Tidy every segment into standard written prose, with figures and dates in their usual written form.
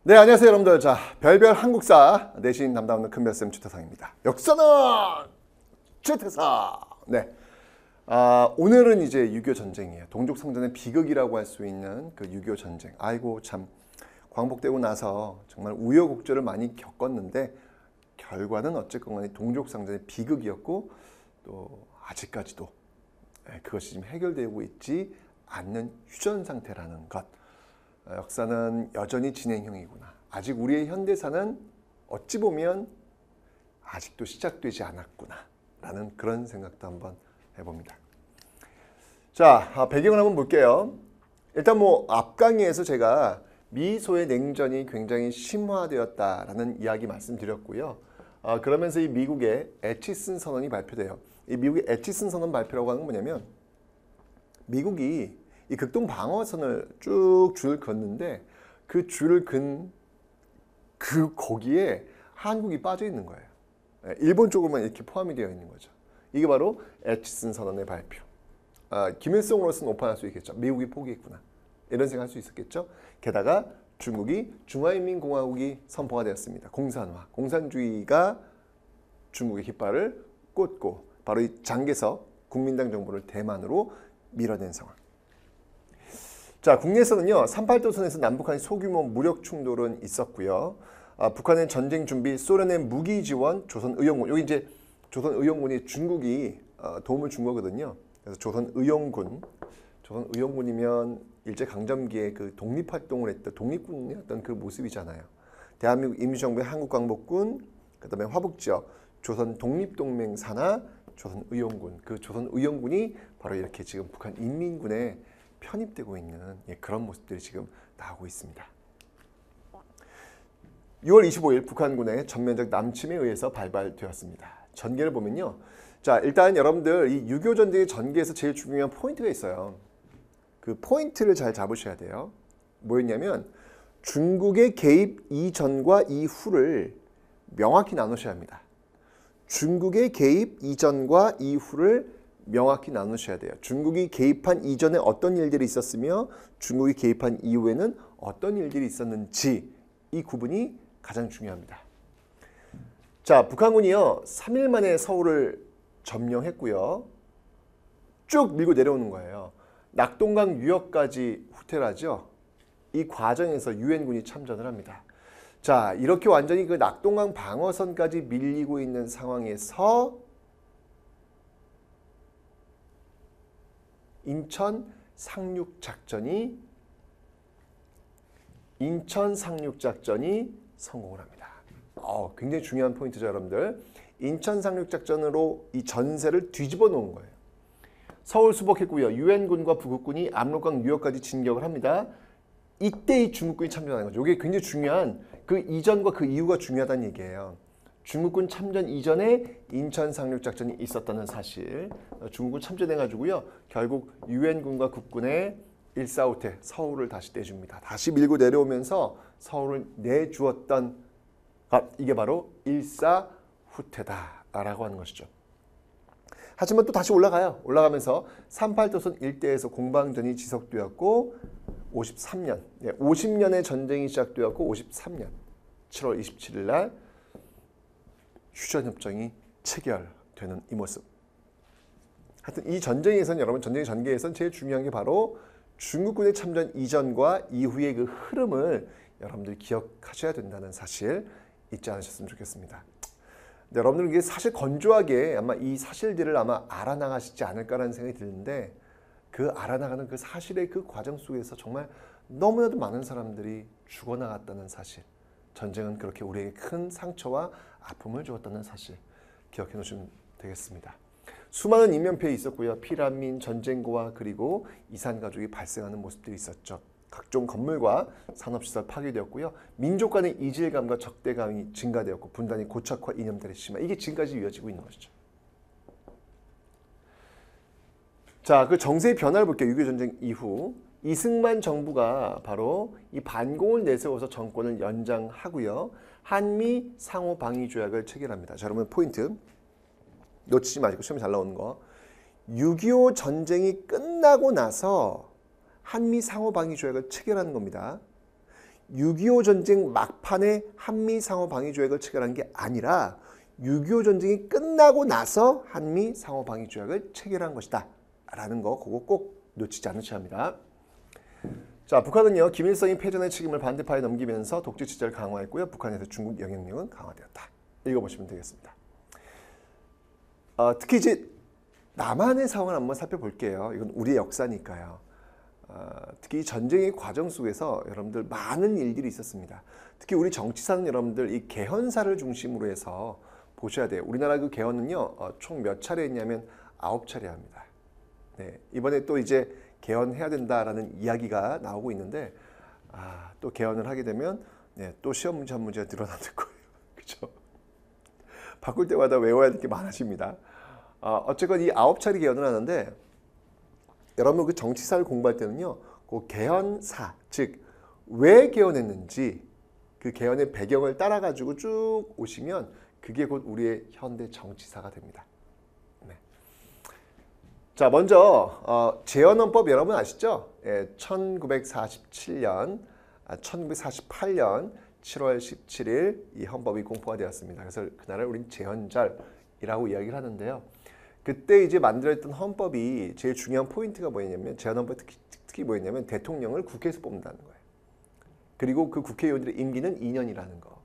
네, 안녕하세요 여러분들. 자, 별별 한국사 내신 담당하는 큰별쌤 최태상입니다. 역사는 최태상. 네, 오늘은 이제 6.25 전쟁이에요. 동족상전의 비극이라고 할 수 있는 그 6.25 전쟁. 아이고 참, 광복되고 나서 정말 우여곡절을 많이 겪었는데 결과는 어쨌건 간에 동족상전의 비극이었고, 또 아직까지도 그것이 지금 해결되고 있지 않는 휴전 상태라는 것. 역사는 여전히 진행형이구나. 아직 우리의 현대사는 어찌 보면 아직도 시작되지 않았구나 라는 그런 생각도 한번 해봅니다. 자, 배경을 한번 볼게요. 일단 앞 강의에서 제가 미소의 냉전이 굉장히 심화되었다라는 이야기 말씀드렸고요. 그러면서 이 미국의 애치슨 선언이 발표돼요. 이 미국의 애치슨 선언 발표라고 하는 건 뭐냐면, 미국이 이 극동 방어선을 쭉 줄을 긋는데 그 줄을 근 거기에 한국이 빠져 있는 거예요. 일본 쪽으로만 이렇게 포함이 되어 있는 거죠. 이게 바로 애치슨 선언의 발표. 김일성으로서는 오판할 수 있겠죠. 미국이 포기했구나, 이런 생각할 수 있었겠죠. 게다가 중국이 중화인민공화국이 선포가 되었습니다. 공산화, 공산주의가 중국의 깃발을 꽂고 바로 이 장개석 국민당 정부를 대만으로 밀어낸 상황. 자, 국내에서는요, 38도선에서 남북한의 소규모 무력 충돌은 있었고요. 북한의 전쟁 준비, 소련의 무기 지원, 조선의용군. 여기 이제 조선의용군이 중국이 도움을 준 거거든요. 그래서 조선의용군이면 일제 강점기에 그 독립활동을 했던 독립군이었던 그 모습이잖아요. 대한민국 임시정부의 한국광복군, 그다음에 화북지역 조선 독립동맹 산하 조선의용군. 그 조선의용군이 바로 이렇게 지금 북한 인민군에 편입되고 있는 그런 모습들이 지금 나오고 있습니다. 6월 25일 북한군의 전면적 남침에 의해서 발발되었습니다. 전개를 보면요. 자, 일단 여러분들 이 6.25 전쟁의 전개에서 제일 중요한 포인트가 있어요. 그 포인트를 잘 잡으셔야 돼요. 뭐였냐면, 중국의 개입 이전과 이후를 명확히 나누셔야 합니다. 중국의 개입 이전과 이후를 명확히 나누셔야 돼요. 중국이 개입한 이전에 어떤 일들이 있었으며 중국이 개입한 이후에는 어떤 일들이 있었는지, 이 구분이 가장 중요합니다. 자, 북한군이요 3일 만에 서울을 점령했고요. 쭉 밀고 내려오는 거예요. 낙동강 유역까지 후퇴를 하죠. 이 과정에서 유엔군이 참전을 합니다. 자, 이렇게 완전히 그 낙동강 방어선까지 밀리고 있는 상황에서 인천 상륙작전이 성공을 합니다. 굉장히 중요한 포인트죠, 여러분들. 인천 상륙작전으로 이 전세를 뒤집어 놓은 거예요. 서울 수복했고요. 유엔군과 북극군이 압록강 유역까지 진격을 합니다. 이때 이 중국군이 참전하는 거죠. 이게 굉장히 중요한, 그 이전과 그 이후가 중요하다는 얘기예요. 중국군 참전 이전에 인천 상륙작전이 있었다는 사실. 중국군 참전해가지고요, 결국 유엔군과 국군의 일사후퇴, 서울을 다시 내줍니다. 다시 밀고 내려오면서 서울을 내주었던 이게 바로 일사후퇴다라고 하는 것이죠. 하지만 또 다시 올라가요. 올라가면서 38도선 일대에서 공방전이 지속되었고 50년의 전쟁이 시작되었고 53년 7월 27일 날 휴전협정이 체결되는 이 모습. 하여튼 이 전쟁에서는, 여러분, 전쟁의 전개에서는 제일 중요한 게 바로 중국군의 참전 이전과 이후의 그 흐름을 여러분들이 기억하셔야 된다는 사실 잊지 않으셨으면 좋겠습니다. 근데 여러분들은 이게 사실 건조하게 아마 이 사실들을 아마 알아나가시지 않을까라는 생각이 드는데, 그 알아나가는 그 사실의 그 과정 속에서 정말 너무나도 많은 사람들이 죽어나갔다는 사실, 전쟁은 그렇게 우리에게 큰 상처와 아픔을 주었다는 사실 기억해 놓으시면 되겠습니다. 수많은 인명피해 있었고요. 피난민, 전쟁고와 그리고 이산가족이 발생하는 모습들이 있었죠. 각종 건물과 산업시설 파괴되었고요. 민족 간의 이질감과 적대감이 증가되었고 분단이 고착화, 이념들의 심화, 이게 지금까지 이어지고 있는 것이죠. 자, 그 정세의 변화를 볼게요. 6.25 전쟁 이후 이승만 정부가 바로 이 반공을 내세워서 정권을 연장하고요. 한미 상호 방위 조약을 체결합니다. 자, 여러분 포인트 놓치지 마시고 시험에 잘 나오는 거. 6.25 전쟁이 끝나고 나서 한미 상호 방위 조약을 체결하는 겁니다. 6.25 전쟁 막판에 한미 상호 방위 조약을 체결한 게 아니라 6.25 전쟁이 끝나고 나서 한미 상호 방위 조약을 체결한 것이다 라는 거 그거 꼭 놓치지 않으셔야 합니다. 자, 북한은요 김일성이 패전의 책임을 반대파에 넘기면서 독재 체제를 강화했고요. 북한에서 중국 영향력은 강화되었다. 읽어보시면 되겠습니다. 특히 이제 남한의 상황을 한번 살펴볼게요. 이건 우리의 역사니까요. 특히 이 전쟁의 과정 속에서 여러분들 많은 일들이 있었습니다. 특히 우리 정치사는 여러분들 이 개헌사를 중심으로 해서 보셔야 돼요. 우리나라 그 개헌은요 총 몇 차례 했냐면 9차례 합니다. 네, 이번에 또 이제 개헌해야 된다라는 이야기가 나오고 있는데 또 개헌을 하게 되면 네, 또 시험 문제 한 문제가 늘어나는 거예요. 그렇죠? 바꿀 때마다 외워야 될 게 많아집니다. 어쨌건 이 9차례 개헌을 하는데 여러분 그 정치사를 공부할 때는요 그 개헌사 즉 왜 개헌했는지 그 개헌의 배경을 따라 가지고 쭉 오시면 그게 곧 우리의 현대 정치사가 됩니다. 네. 자, 먼저 재헌헌법 여러분 아시죠? 1948년 7월 17일 이 헌법이 공포가 되었습니다. 그래서 그날을 우린 재헌절이라고 이야기를 하는데요. 그때 이제 만들어졌던 헌법이 제일 중요한 포인트가 뭐였냐면 재헌헌법 특히 뭐였냐면 대통령을 국회에서 뽑는다는 거예요. 그리고 그 국회의원들의 임기는 2년이라는 거.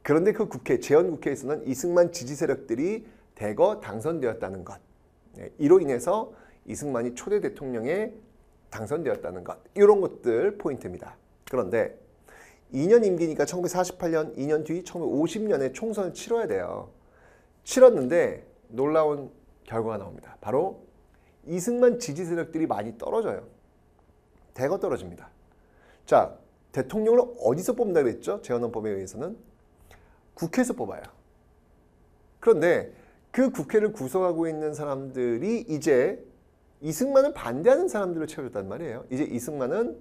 그런데 그 재헌국회에서는 이승만 지지 세력들이 대거 당선되었다는 것. 이로 인해서 이승만이 초대 대통령에 당선되었다는 것. 이런 것들 포인트입니다. 그런데 2년 임기니까 1948년 2년 뒤 1950년에 총선을 치러야 돼요. 치렀는데 놀라운 결과가 나옵니다. 바로 이승만 지지 세력들이 많이 떨어져요. 대거 떨어집니다. 자, 대통령을 어디서 뽑는다 그랬죠? 재헌헌법에 의해서는 국회에서 뽑아요. 그런데 그 국회를 구성하고 있는 사람들이 이제 이승만을 반대하는 사람들을 채워줬단 말이에요. 이제 이승만은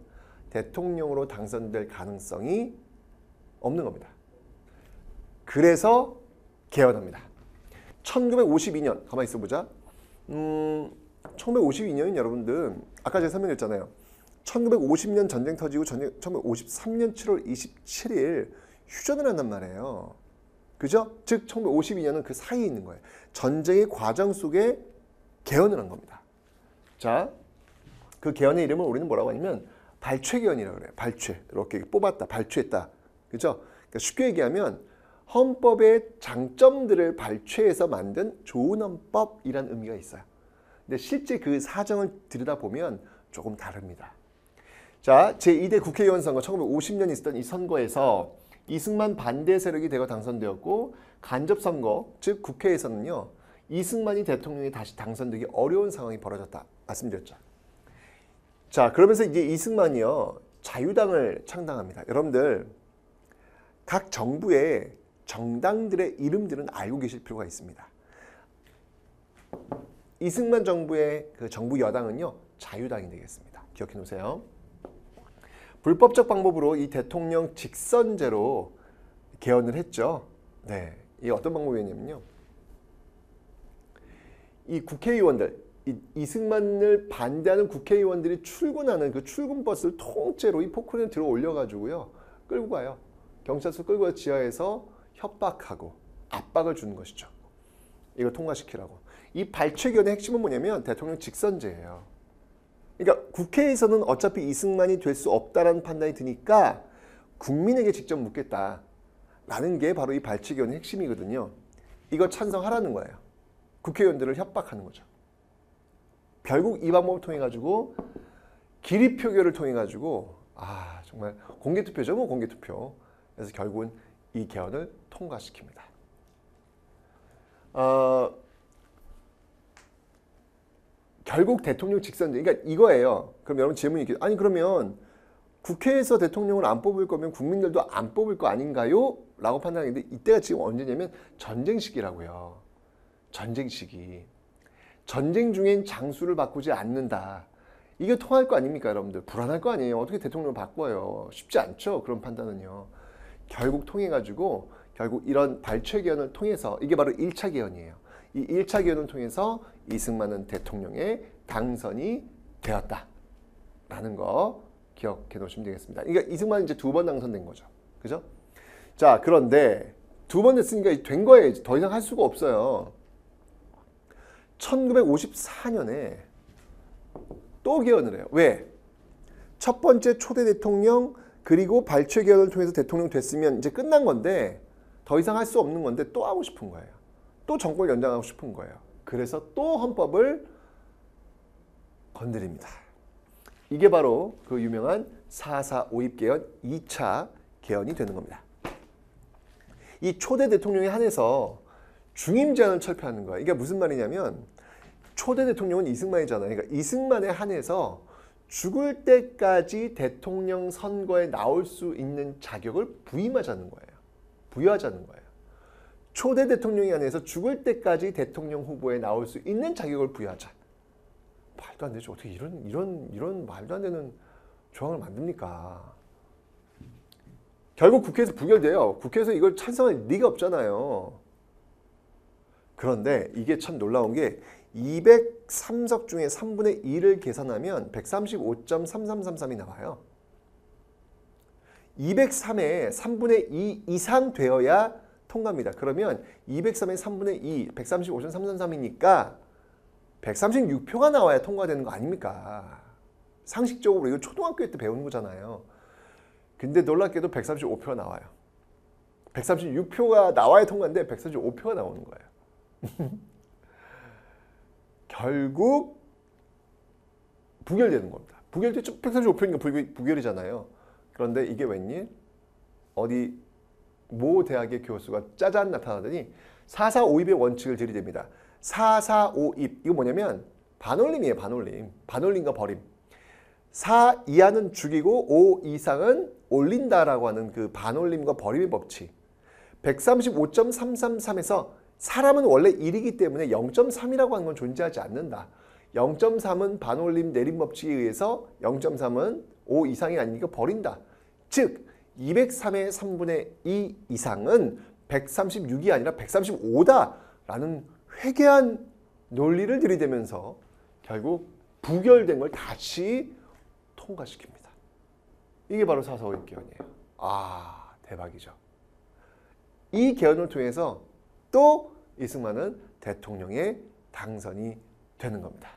대통령으로 당선될 가능성이 없는 겁니다. 그래서 개헌합니다. 1952년 가만히 있어보자. 1952년은 여러분들 아까 제가 설명했잖아요. 1950년 전쟁 터지고 1953년 7월 27일 휴전을 한단 말이에요. 그죠? 즉 1952년은 그 사이에 있는 거예요. 전쟁의 과정 속에 개헌을 한 겁니다. 자, 그 개헌의 이름을 우리는 뭐라고 하냐면 발췌개헌이라고 그래요. 발췌. 이렇게 뽑았다. 발췌했다. 그죠? 그러니까 쉽게 얘기하면 헌법의 장점들을 발췌해서 만든 좋은 헌법이라는 의미가 있어요. 근데 실제 그 사정을 들여다보면 조금 다릅니다. 자, 제2대 국회의원 선거 1950년 있었던 이 선거에서 이승만 반대 세력이 대거 당선되었고 간접선거, 즉 국회에서는요. 이승만이 대통령이 다시 당선되기 어려운 상황이 벌어졌다. 말씀드렸죠. 자, 그러면서 이제 이승만이요. 자유당을 창당합니다. 여러분들 각 정부의 정당들의 이름들은 알고 계실 필요가 있습니다. 이승만 정부의 그 정부 여당은요. 자유당이 되겠습니다. 기억해 놓으세요. 불법적 방법으로 이 대통령 직선제로 개헌을 했죠. 네, 이게 어떤 방법이었냐면요. 이 국회의원들, 이승만을 반대하는 국회의원들이 출근하는 그 출근 버스를 통째로 이 포크레인에 들어 올려가지고요. 끌고 가요. 경찰서 끌고 가서 지하에서 협박하고 압박을 주는 것이죠. 이거 통과시키라고. 이 발췌개헌의 핵심은 뭐냐면 대통령 직선제예요. 그러니까 국회에서는 어차피 이승만이 될 수 없다라는 판단이 드니까 국민에게 직접 묻겠다라는 게 바로 이 발췌개헌의 핵심이거든요. 이거 찬성하라는 거예요. 국회의원들을 협박하는 거죠. 결국 이 방법을 통해 가지고 기립표결을 통해 가지고 정말 공개투표죠, 뭐 공개투표. 그래서 결국은 이 개헌을 통과시킵니다. 결국 대통령 직선제, 그러니까 이거예요. 그럼 여러분 질문이 있겠죠. 아니 그러면 국회에서 대통령을 안 뽑을 거면 국민들도 안 뽑을 거 아닌가요? 라고 판단하는데 이때가 지금 언제냐면 전쟁 시기라고요. 전쟁 시기. 전쟁 중엔 장수를 바꾸지 않는다. 이게 통할 거 아닙니까 여러분들? 불안할 거 아니에요. 어떻게 대통령을 바꿔요? 쉽지 않죠. 그런 판단은요. 결국 통해가지고 결국 이런 발췌개헌을 통해서 이게 바로 1차 개헌이에요. 이 1차 개헌을 통해서 이승만은 대통령에 당선이 되었다라는 거 기억해 놓으시면 되겠습니다. 그러니까 이승만은 이제 2번 당선된 거죠. 그죠? 자, 그런데 2번 됐으니까 된 거예요. 더 이상 할 수가 없어요. 1954년에 또 개헌을 해요. 왜? 첫 번째 초대 대통령 그리고 발췌 개헌을 통해서 대통령 됐으면 이제 끝난 건데 더 이상 할 수 없는 건데 또 하고 싶은 거예요. 또 정권을 연장하고 싶은 거예요. 그래서 또 헌법을 건드립니다. 이게 바로 그 유명한 4.4 오입 개헌 2차 개헌이 되는 겁니다. 이 초대 대통령에 한해서 중임 제한을 철폐하는 거예요. 이게 무슨 말이냐면 초대 대통령은 이승만이잖아요. 그러니까 이승만에 한해서 죽을 때까지 대통령 선거에 나올 수 있는 자격을 부임하자는 거예요. 부여하자는 거예요. 초대 대통령에 한해서 죽을 때까지 대통령 후보에 나올 수 있는 자격을 부여하자. 말도 안 되죠. 어떻게 이런 말도 안 되는 조항을 만듭니까? 결국 국회에서 부결돼요. 국회에서 이걸 찬성할 리가 없잖아요. 그런데 이게 참 놀라운 게 203석 중에 3분의 1을 계산하면 135.3333이 나와요. 203에 3분의 2 이상 되어야 통과입니다. 그러면 203의 3분의 2, 135.333이니까 136표가 나와야 통과되는 거 아닙니까? 상식적으로 이거 초등학교 때 배우는 거잖아요. 근데 놀랍게도 135표가 나와요. 136표가 나와야 통과인데 135표가 나오는 거예요. 결국 부결되는 겁니다. 부결돼 135표니까 부결이잖아요. 그런데 이게 웬일? 어디 모 대학의 교수가 짜잔 나타나더니 4.4 오입의 원칙을 들이댑니다. 4.4 오입 이거 뭐냐면 반올림이에요. 반올림. 반올림과 버림. 4 이하는 죽이고 5 이상은 올린다라고 하는 그 반올림과 버림의 법칙. 135.333에서 사람은 원래 1이기 때문에 0.3이라고 하는 건 존재하지 않는다. 0.3은 반올림 내림 법칙에 의해서 0.3은 5 이상이 아니니까 버린다. 즉 203의 3분의 2 이상은 136이 아니라 135다라는 회개한 논리를 들이대면서 결국 부결된 걸 다시 통과시킵니다. 이게 바로 4.4 오입 개헌이에요. 아, 대박이죠. 이 개헌을 통해서 또 이승만은 대통령에 당선이 되는 겁니다.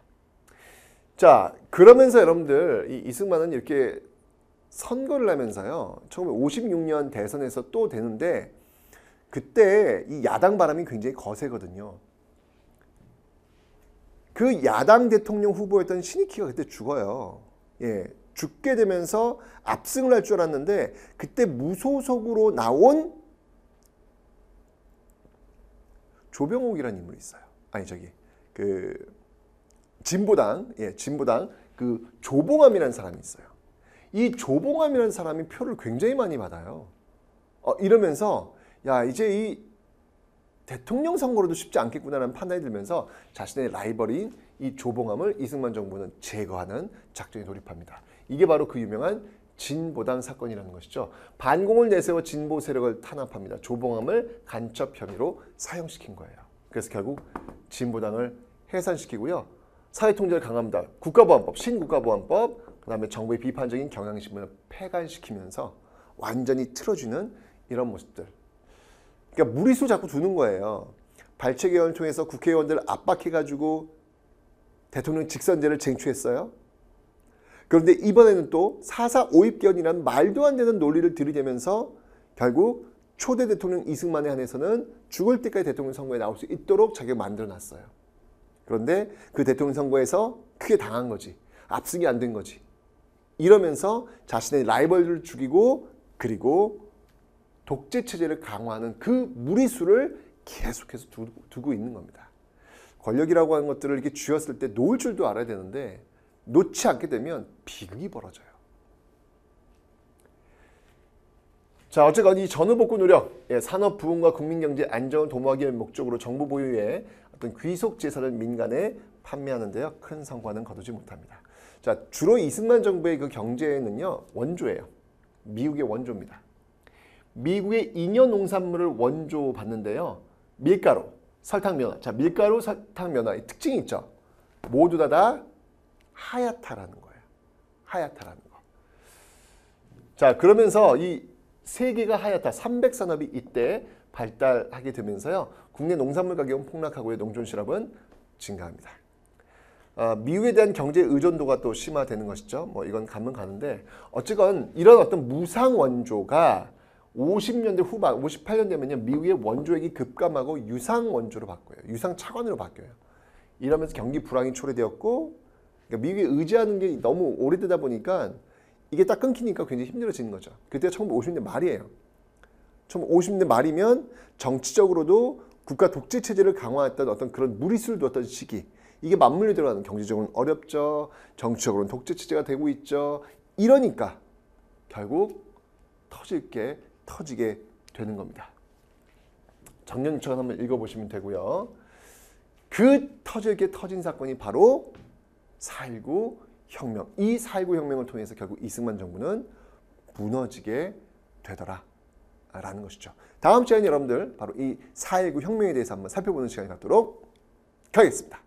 자, 그러면서 여러분들 이 이승만은 이렇게 선거를 하면서요. 1956년 대선에서 또 되는데 그때 이 야당 바람이 굉장히 거세거든요. 그 야당 대통령 후보였던 신익희가 그때 죽어요. 예, 죽게 되면서 압승을 할 줄 알았는데 그때 무소속으로 나온 조병옥이라는 인물이 있어요. 아니 그 진보당 그 조봉암이라는 사람이 있어요. 이 조봉암이라는 사람이 표를 굉장히 많이 받아요. 이러면서 야 이제 이 대통령 선거로도 쉽지 않겠구나라는 판단이 들면서 자신의 라이벌인 이 조봉암을 이승만 정부는 제거하는 작전에 돌입합니다. 이게 바로 그 유명한 진보당 사건이라는 것이죠. 반공을 내세워 진보 세력을 탄압합니다. 조봉암을 간첩 혐의로 사형시킨 거예요. 그래서 결국 진보당을 해산시키고요. 사회통제를 강화합니다. 국가보안법, 신국가보안법, 그 다음에 정부의 비판적인 경향신문을 폐간시키면서 완전히 틀어주는 이런 모습들. 그러니까 무리수 자꾸 두는 거예요. 발췌 개헌을 통해서 국회의원들을 압박해가지고 대통령 직선제를 쟁취했어요. 그런데 이번에는 또 4.4 오입 개헌이라는 말도 안 되는 논리를 들이대면서 결국 초대 대통령 이승만에 한해서는 죽을 때까지 대통령 선거에 나올 수 있도록 자기가 만들어놨어요. 그런데 그 대통령 선거에서 크게 당한 거지. 압승이 안 된 거지. 이러면서 자신의 라이벌들을 죽이고 그리고 독재 체제를 강화하는 그 무리수를 계속해서 두고 있는 겁니다. 권력이라고 하는 것들을 이렇게 쥐었을 때 놓을 줄도 알아야 되는데 놓지 않게 되면 비극이 벌어져요. 자, 어쨌건 이 전후복구 노력, 산업 부흥과 국민경제 안정을 도모하기 위한 목적으로 정부 보유의 어떤 귀속 재산을 민간에 판매하는데요. 큰 성과는 거두지 못합니다. 자, 주로 이승만 정부의 그 경제는요. 원조예요. 미국의 원조입니다. 미국의 잉여 농산물을 원조 받는데요. 밀가루, 설탕면화. 자, 밀가루, 설탕면화의 특징이 있죠. 모두 다 하얗다라는 거예요. 하얗다라는 거. 자, 그러면서 이 세계가 하얗다 300산업이 이때 발달하게 되면서요. 국내 농산물 가격은 폭락하고요. 농촌 실업은 증가합니다. 미국에 대한 경제 의존도가 또 심화되는 것이죠. 뭐 이건 가면 가는데 어쨌건 이런 어떤 무상 원조가 50년대 후반, 58년 되면요. 미국의 원조액이 급감하고 유상 원조로 바뀌어요. 유상 차관으로 바뀌어요. 이러면서 경기 불황이 초래되었고 그러니까 미국에 의지하는 게 너무 오래되다 보니까 이게 딱 끊기니까 굉장히 힘들어지는 거죠. 그때가 1950년대 말이에요. 1950년대 말이면 정치적으로도 국가 독재 체제를 강화했던 어떤 그런 무리수를 두었던 시기. 이게 맞물려 들어가는 경제적으로는 어렵죠. 정치적으로는 독재 체제가 되고 있죠. 이러니까 결국 터지게 되는 겁니다. 정년처럼 한번 읽어보시면 되고요. 그 터진 사건이 바로 4.19 혁명. 이 4.19 혁명을 통해서 결국 이승만 정부는 무너지게 되더라 라는 것이죠. 다음 시간에 여러분들 바로 이 4.19 혁명에 대해서 한번 살펴보는 시간을 갖도록 하겠습니다.